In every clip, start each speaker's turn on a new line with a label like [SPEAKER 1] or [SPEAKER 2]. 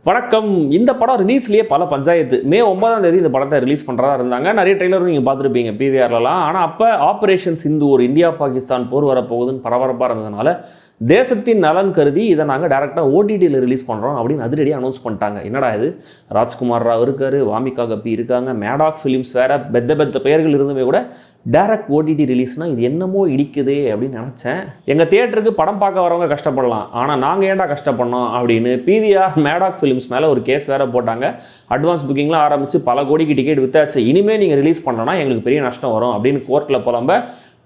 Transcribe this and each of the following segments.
[SPEAKER 1] வணக்கம். இந்த படம் ரிலீஸ்லயே பல பஞ்சாயத்து. மே 9ஆம் தேதி இந்த படத்தை ரிலீஸ் பண்றதா இருந்தாங்க. நிறைய ட்ரெய்லரும் நீங்க பார்த்துருப்பீங்க பிவிஆர்லாம். ஆனா அப்ப ஆபரேஷன் சிந்து ஒரு இந்தியா பாகிஸ்தான் போர் வரப்போகுதுன்னு பரபரப்பா இருந்ததுனால தேசத்தின் நலன் கருதி இதை நாங்கள் டேரெக்டாக ஓடிடியில் ரிலீஸ் பண்ணுறோம் அப்படின்னு அதிரடியாக அனௌன்ஸ் பண்ணிட்டாங்க. என்னடா இது, ராஜ்குமார் ராவ் இருக்காரு, வாமிகா கப்பி இருக்காங்க, மேடாக் ஃபிலிம்ஸ் வேற, பெத்த பெயர்கள் இருந்துமே கூட டேரக்ட் ஓடிடி ரிலீஸ்னால் இது என்னமோ இடிக்குதே அப்படின்னு நினச்சேன். எங்கள் தியேட்டருக்கு படம் பார்க்க வரவங்க கஷ்டப்படலாம், ஆனால் நாங்கள் ஏன்டா கஷ்டப்படணும் அப்படின்னு பிவிஆர் மேடாக் ஃபிலிம்ஸ் மேலே ஒரு கேஸ் வேறு போட்டாங்க. அட்வான்ஸ் புக்கிங்லாம் ஆரம்பித்து பல கோடிக்கு டிக்கெட் வித்தாச்சு, இனிமேல் நீங்கள் ரிலீஸ் பண்ணோன்னா எங்களுக்கு பெரிய நஷ்டம் வரும் அப்படின்னு கோர்ட்டில் புலம்ப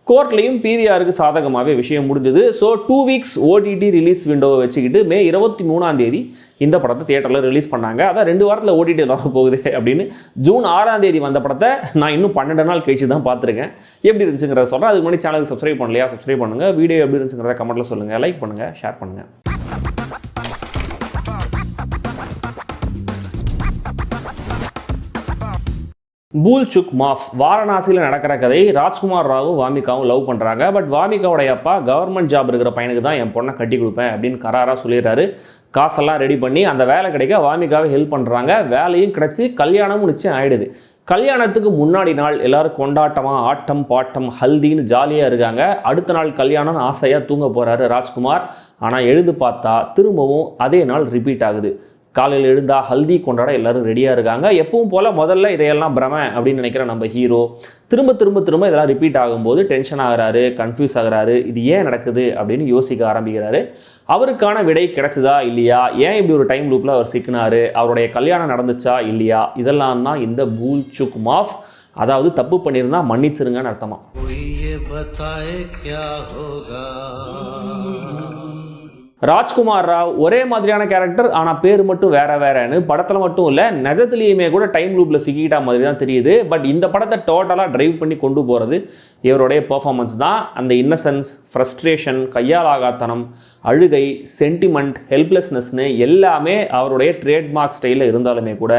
[SPEAKER 1] கோர்ட்லையும் பிவிஆருக்கு சாதகமாகவே விஷயம் முடிஞ்சது. ஸோ 2 வீக்ஸ் ஓடிடி ரிலீஸ் விண்டோவை வச்சுக்கிட்டு மே 23ஆம் தேதி இந்த படத்தை தியேட்டரில் ரிலீஸ் பண்ணாங்க. அதான் 2 வாரத்தில் ஓடிடியில் வர போகுது அப்படின்னு. ஜூன் 6ஆம் தேதி வந்த படத்தை நான் இன்னும் 12 நாள் கழிச்சு தான் பார்த்துருக்கேன். எப்படி இருந்துச்சுங்கிறத சொல்கிறேன். அதுக்கு முன்னாடி சேனலுக்கு சப்ஸ்கிரைப் பண்ணலையா, சப்ஸ்கிரைப் பண்ணுங்கள். வீடியோ எப்படி இருந்துச்சுங்கிறத கமெண்ட்டில் சொல்லுங்கள், லைக் பண்ணுங்கள், ஷேர் பண்ணுங்கள். பூல் சுக் மாஃப் வாரணாசியில் நடக்கிற கதை. ராஜ்குமார் ராவும் வாமிகாவும் லவ் பண்ணுறாங்க. பட் வாமிகாவுடைய அப்பா கவர்மெண்ட் ஜாப் இருக்கிற பையனுக்கு தான் என் பொண்ணை கட்டி கொடுப்பேன் அப்படின்னு கராராக சொல்லிடுறாரு. காசெல்லாம் ரெடி பண்ணி அந்த வேலை கிடைக்க வாமிகாவை ஹெல்ப் பண்ணுறாங்க. வேலையும் கிடச்சி கல்யாணமும் நிச்சயம் ஆகிடுது. கல்யாணத்துக்கு முன்னாடி நாள் எல்லாரும் கொண்டாட்டமாக ஆட்டம் பாட்டம் ஹல்தின்னு ஜாலியாக இருக்காங்க. அடுத்த நாள் கல்யாணம்னு ஆசையாக தூங்க போகிறாரு ராஜ்குமார். ஆனால் எழுந்து பார்த்தா திரும்பவும் அதே நாள் ரிப்பீட் ஆகுது. காலையில் எழுந்தா ஹல்தி கொண்டாட எல்லாரும் ரெடியாக இருக்காங்க. எப்பவும் போல் முதல்ல இதையெல்லாம் பிரமை அப்படின்னு நினைக்கிற நம்ம ஹீரோ திரும்ப இதெல்லாம் ரிப்பீட் ஆகும்போது டென்ஷன் ஆகிறாரு, கன்ஃபியூஸ் ஆகிறாரு. இது ஏன் நடக்குது அப்படின்னு யோசிக்க ஆரம்பிக்கிறாரு. அவருக்கான விடை கிடைச்சதா இல்லையா, ஏன் இப்படி ஒரு டைம் லூப்பில் அவர் சிக்கினாரு, அவருடைய கல்யாணம் நடந்துச்சா இல்லையா, இதெல்லாம் தான் இந்த பூல் சுக் மாஃப். அதாவது தப்பு பண்ணியிருந்தா மன்னிச்சிருங்கன்னு அர்த்தமா. ராஜ்குமார் ராவ் ஒரே மாதிரியான கேரக்டர், ஆனால் பேர் மட்டும் வேற வேறன்னு படத்தில் மட்டும் இல்லை நிஜத்துலேயுமே கூட டைம் லூப்பில் சிக்கிட்டா மாதிரி தான் தெரியுது. பட் இந்த படத்தை டோட்டலாக டிரைவ் பண்ணி கொண்டு போகிறது இவருடைய பெர்ஃபார்மன்ஸ் தான். அந்த இன்னசென்ஸ், ஃப்ரஸ்ட்ரேஷன், கையாலாகாத்தனம், அழுகை, சென்டிமெண்ட், ஹெல்ப்லெஸ்னஸ்னு எல்லாமே அவருடைய ட்ரேட்மார்க் ஸ்டைலில் இருந்தாலுமே கூட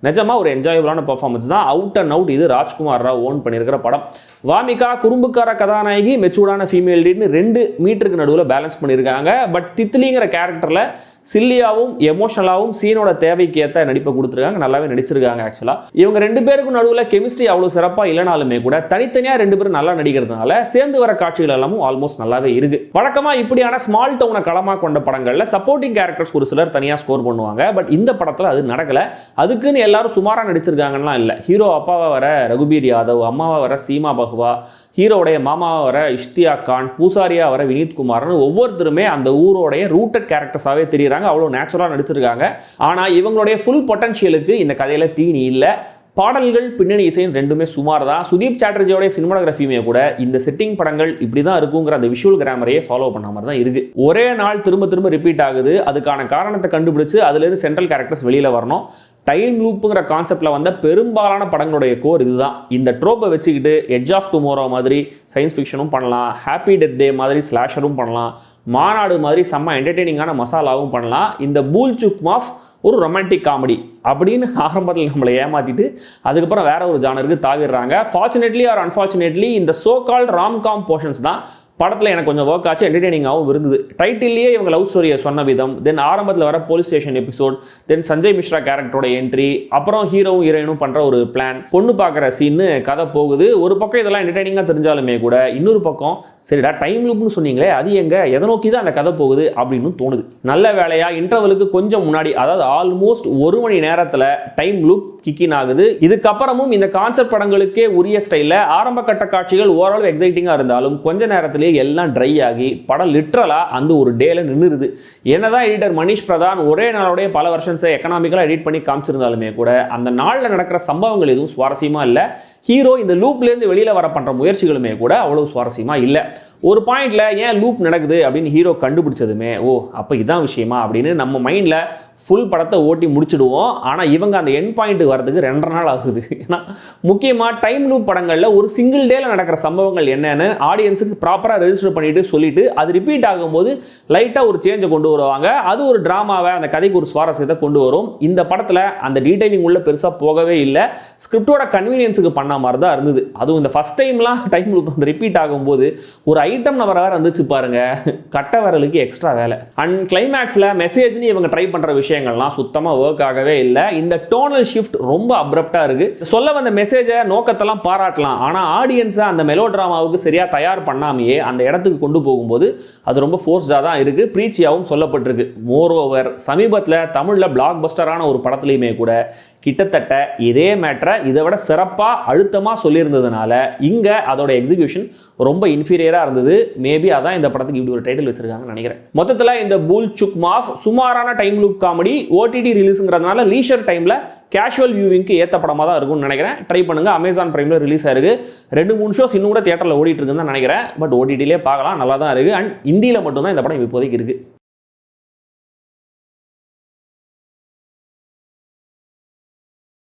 [SPEAKER 1] நிஜமாக ஒரு என்ஜாயபிளான பெர்ஃபார்மன்ஸ் தான். அவுட் அண்ட் அவுட் இது ராஜ்குமார் ராவ் ஓன் பண்ணியிருக்கிற படம். வாமிகா குறும்புக்கார கதாநாயகி, மெச்சூர்டான ஃபீமேல் லீட்னு 2 மீட்டருக்கு நடுவில் பேலன்ஸ் பண்ணியிருக்காங்க. பட் தித்லிங்கிற கேரக்டரில் சில்லியாவும் எமோஷனலாகவும் சீனோட தேவைக்கு ஏற்ற நடிப்பை கொடுத்துருக்காங்க. நல்லாவே நடிச்சிருக்காங்க. ஆக்சுவலாக இவங்க 2 பேருக்கும் நடுவில் கெமிஸ்ட்ரி அவ்வளோ சிறப்பாக இல்லைனாலுமே கூட தனித்தனியாக 2 பேரும் நல்லா நடிக்கிறதுனால சேர்ந்து வர காட்சிகள் எல்லாமும் ஆல்மோஸ்ட் நல்லாவே இருக்கு. வழக்கமாக இப்படியான ஸ்மால் டவுனை களமாக கொண்ட படங்களில் சப்போர்ட்டிங் கேரக்டர்ஸ் ஒரு சிலர் தனியாக ஸ்கோர் பண்ணுவாங்க. பட் இந்த படத்தில் அது நடக்கலை. அதுக்குன்னு எல்லாரும் சுமாராக நடிச்சிருக்காங்கலாம் இல்லை. ஹீரோ அப்பாவை வர ரகுபீர் யாதவ், அம்மாவை வர சீமா பகுவா, ஹீரோடைய மாமாவை வர இஷ்தியா கான், பூசாரியா வர வினீத் குமார்னு ஒவ்வொருத்தருமே அந்த ஊரோடைய ரூட்டட் கேரக்டர்ஸாகவே தெரியுறாங்க. அவ்வளோ நேச்சுரலாக நடிச்சிருக்காங்க. ஆனால் இவங்களுடைய ஃபுல் பொட்டன்ஷியலுக்கு இந்த கதையில் தீனி இல்லை. பாடல்கள், பின்னணி இசைன்னு 2மே சுமார் தான். சுதீப் சாட்டர்ஜியோடைய சினிமாகிராஃபியுமே கூட இந்த செட்டிங் படங்கள் இப்படி தான் இருக்குங்கிற அந்த விஷுவல் கிராமரையே ஃபாலோ பண்ண மாதிரி தான் இருக்கு. ஒரே நாள் திரும்ப ரிப்பீட் ஆகுது. அதுக்கான காரணத்தை கண்டுபிடிச்சு அதுலேருந்து சென்ட்ரல் கேரக்டர்ஸ் வெளியில் வரணும். டைம் லூப்புங்கிற கான்செப்டில் வந்த பெரும்பாலான படங்களுடைய கோர் இதுதான். இந்த ட்ரோப்பை வச்சுக்கிட்டு எட்ஜ் ஆஃப் டுமாரோ மாதிரி சயின்ஸ் ஃபிக்ஷனும் பண்ணலாம், ஹாப்பி டெத் டே மாதிரி ஸ்லாஷரும் பண்ணலாம், மாநாடு மாதிரி செம்ம என்டர்டெய்னிங்கான மசாலாவும் பண்ணலாம். இந்த பூல் சுக் மாஃப் ஒரு ரொமான்டிக் காமெடி அப்படின்னு ஆரம்பத்தில் நம்மளை ஏமாற்றிட்டு அதுக்கப்புறம் வேற ஒரு ஜானருக்கு தாவிடுறாங்க. ஃபார்ச்சுனேட்லி ஆர் அன்ஃபார்ச்சுனேட்லி இந்த சோ கால்ட் ராம்காம் போர்ஷன்ஸ் தான் படத்தில் எனக்கு கொஞ்சம் ஒர்க் ஆச்சு, என்டர்டெய்னிங்காகவும் இருந்தது. டைட்டிலேயே இவங்க லவ் ஸ்டோரியை சொன்ன விதம், தென் ஆரம்பத்தில் வர போலீஸ் ஸ்டேஷன் எபிசோட், தென் சஞ்சய் மிஸ்ரா கேரக்டரோட என்ட்ரி, அப்புறம் ஹீரோவும் ஹீரோயினும் பண்ணுற ஒரு பிளான், பொண்ணு பார்க்குற சீன்னு கதை போகுது. ஒரு பக்கம் இதெல்லாம் என்டர்டெய்னிங்காக தெரிஞ்சாலுமே கூட இன்னொரு பக்கம் சரிடா டைம் லூப்னு சொன்னீங்களே அது எதை நோக்கி தான் அந்த கதை போகுது அப்படின்னு தோணுது. நல்ல வேலையா இன்டர்வலுக்கு கொஞ்சம் முன்னாடி, அதாவது ஆல்மோஸ்ட் 1 மணி நேரத்தில் டைம் லூப் கிக்கின் ஆகுது. இதுக்கப்புறமும் இந்த கான்செப்ட் படங்களுக்கே உரிய ஸ்டைலில் ஆரம்ப கட்ட காட்சிகள் ஓரளவு எக்ஸைட்டிங்காக இருந்தாலும் கொஞ்ச நேரத்திலே எல்லாம் ட்ரை ஆகி படம் லிட்ரலா அந்த ஒரு டேல நின்றுது. என்னதான் எடிட்டர் மனிஷ் பிரதான் ஒரே நாளோடைய பல வருஷன்ஸை எக்கனாமிக்கலாக எடிட் பண்ணி காமிச்சிருந்தாலுமே கூட அந்த நாளில் நடக்கிற சம்பவங்கள் எதுவும் சுவாரஸ்யமா இல்லை. ஹீரோ இந்த லூப்லேருந்து வெளியில் வர பண்ணுற முயற்சிகளுமே கூட அவ்வளவு சுவாரஸ்யமா இல்லை. ஒரு பாயிண்ட்ல ஏன் லூப் நடக்குது அப்படின்னு ஹீரோ கண்டுபிடிச்சதுமே ஓ அப்போ இதான் விஷயமா அப்படின்னு நம்ம மைண்டில் ஃபுல் படத்தை ஓட்டி முடிச்சிடுவோம். ஆனால் இவங்க அந்த எண்ட் பாயிண்ட் வரதுக்கு 2.5 நாள் ஆகுது. ஏன்னா முக்கியமாக டைம் லூப் படங்களில் ஒரு சிங்கிள் டேல நடக்கிற சம்பவங்கள் என்னன்னு ஆடியன்ஸுக்கு ப்ராப்பராக ரெஜிஸ்டர் பண்ணிட்டு சொல்லிட்டு அது ரிப்பீட் ஆகும்போது லைட்டாக ஒரு சேஞ்சை கொண்டு வருவாங்க. அது ஒரு ட்ராமாவை, அந்த கதைக்கு ஒரு சுவாரஸ்யத்தை கொண்டு வரும். இந்த படத்தில் அந்த டீடைலிங் உள்ள பெருசாக போகவே இல்லை. ஸ்கிரிப்டோட கன்வீனியன்ஸுக்கு பண்ண மாதிரி தான் இருந்தது. அதுவும் இந்த ஃபர்ஸ்ட் டைம்லாம் டைம் லூப் வந்து ரிப்பீட் ஆகும்போது ஒரு ஐட்டம் நம்பர் வேற வந்துச்சு பாருங்க, கட்ட விரலுக்கு எக்ஸ்ட்ரா வேலை. அண்ட் கிளைமேக்ஸ்ல மெசேஜ்னு இவங்க ட்ரை பண்ற விஷயங்கள்லாம் சுத்தமா ஒர்க் ஆகவே இல்லை. இந்த டோனல் ஷிஃப்ட் ரொம்ப அப்ரப்டா இருக்கு. சொல்ல வந்த மெசேஜை நோக்கத்தெல்லாம் பாராட்டலாம், ஆனா ஆடியன்ஸை அந்த மெலோ டிராமாவுக்கு சரியா தயார் பண்ணாமையே அந்த இடத்துக்கு கொண்டு போகும்போது அது ரொம்ப ஃபோர்ஸ்டா தான் இருக்கு. பிரீச்சியாவும் சொல்லப்பட்டிருக்கு. மோர் ஓவர் சமீபத்தில் தமிழ்ல பிளாக் பஸ்டரான ஒரு படத்துலையுமே கூட கிட்டத்தட்ட இதே மேட்டரை இதை விட சிறப்பாக அழுத்தமாக சொல்லியிருந்ததுனால இங்கே அதோட எக்ஸிகியூஷன் ரொம்ப இன்ஃபீரியராக இருந்தது. மேபி அதான் இந்த படத்துக்கு இப்படி ஒரு டைட்டில் வச்சிருக்காங்கன்னு நினைக்கிறேன். மொத்தத்தில் இந்த பூல் சுக் மாஃப் சுமாரான டைம் லூப் காமெடி, ஓடிடி ரிலீஸுங்கிறதுனால லீஷர் டைமில் கேஷுவல் வியூவிங்க்கு ஏற்ற படமாக தான் இருக்கும்னு நினைக்கிறேன். ட்ரை பண்ணுங்க. அமேசான் பிரைமில் ரிலீஸ் ஆயிருக்கு. 2-3 ஷோஸ் இன்னும் கூட தியேட்டரில் ஓடிட்டு இருக்குன்னு தான் நினைக்கிறேன். பட் ஓடிடிலே பார்க்கலாம், நல்லா தான் இருக்குது. அண்ட் இந்தியில் மட்டும்தான் இந்த படம் இப்போதைக்கு இருக்குது.